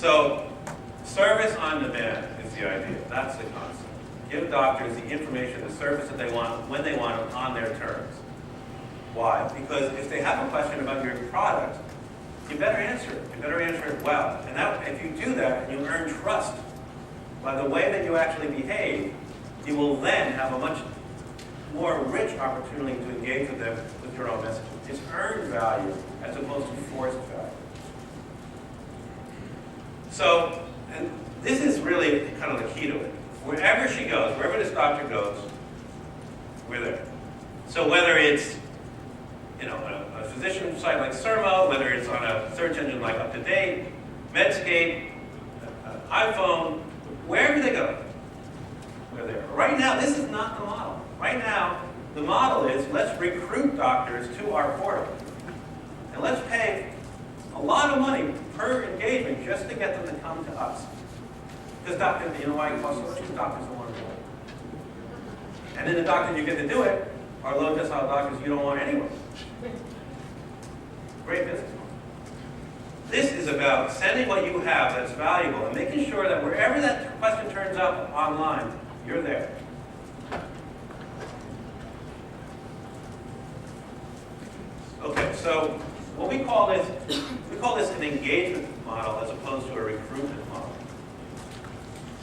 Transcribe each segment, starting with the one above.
So service on demand is the idea. That's the concept. Give doctors the information, the service that they want, when they want it, on their terms. Why? Because if they have a question about your product, you better answer it. You better answer it well. And that, if you do that, and you earn trust by the way that you actually behave, you will then have a much more rich opportunity to engage with them with your own message. It's earned value as opposed to forced value. So, and this is really kind of the key to it. Wherever she goes, wherever this doctor goes, we're there. So whether it's a physician site like Sermo, whether it's on a search engine like UpToDate, Medscape, iPhone, wherever they go, we're there. Right now, this is not the model. Right now, the model is let's recruit doctors to our portal. And let's pay a lot of money per engagement just to get them to come to us. Because doctors, you know why it costs so much? Because doctors don't want to do it. And then the doctors you get to do it are low decile doctors you don't want anyway. Great business model. This is about sending what you have that's valuable and making sure that wherever that question turns up online, you're there. Okay, so what we call this an engagement model as opposed to a recruitment model.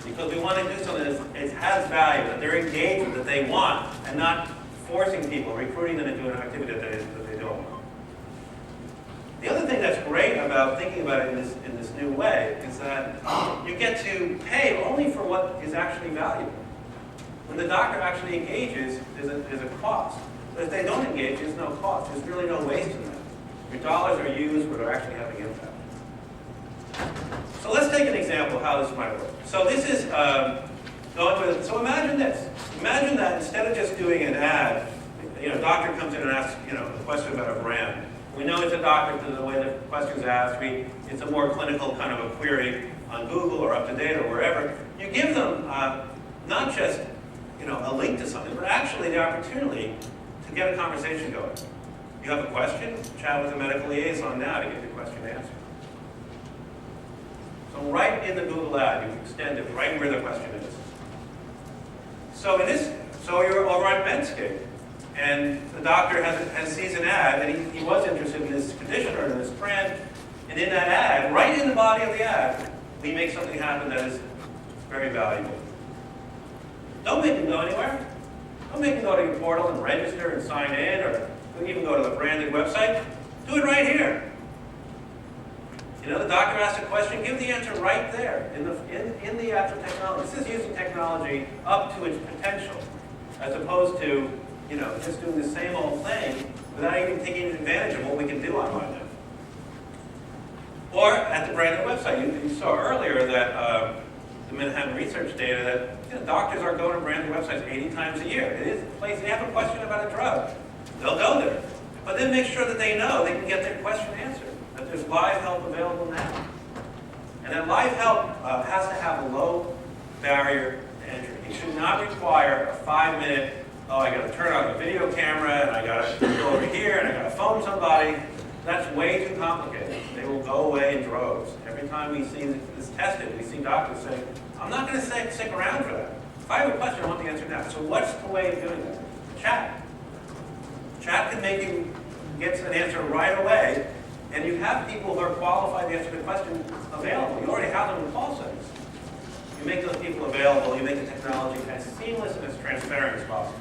Because we want to do something that has value, that they're engaged with, that they want, and not forcing people, recruiting them into an activity that they don't want. The other thing that's great about thinking about it in this new way is that you get to pay only for what is actually valuable. When the doctor actually engages, there's a cost. But if they don't engage, there's no cost. There's really no waste in that. Your dollars are used where they're actually having impact. So let's take an example of how this might work. So this is so imagine this. Imagine that instead of just doing an ad, a doctor comes in and asks, a question about a brand. We know it's a doctor because of the way the question's asked. It's a more clinical kind of a query on Google or UpToDate or wherever. You give them not just a link to something, but actually the opportunity to get a conversation going. You have a question, chat with a medical liaison now to get your question answered. So right in the Google ad, you extend it right where the question is. So you're over on Medscape, and the doctor sees an ad, and he was interested in this condition or in this brand, and in that ad, right in the body of the ad, we make something happen that is very valuable. Don't make them go anywhere. Don't make them go to your portal and register and sign in, or even go to the branded website. Do it right here. The doctor asks a question, give the answer right there in the actual technology. This is using technology up to its potential, as opposed to just doing the same old thing without even taking advantage of what we can do online now. Or at the branded website, you saw earlier that the Manhattan research data that doctors are going to branded websites 80 times a year. It is a place they have a question about a drug. They'll go there. But then make sure that they know they can get their question answered, that there's live help available now. And that live help has to have a low barrier to entry. It should not require a 5-minute, I got to turn on the video camera, and I got to go over here, and I got to phone somebody. That's way too complicated. They will go away in droves. Every time we see this tested, we see doctors say, I'm not going to stick around for that. If I have a question, I want the answer now. So what's the way of doing that? Chat. Chat can make you get an answer right away, and you have people who are qualified to answer the question available. You already have them in call centers. You make those people available, you make the technology as seamless and as transparent as possible.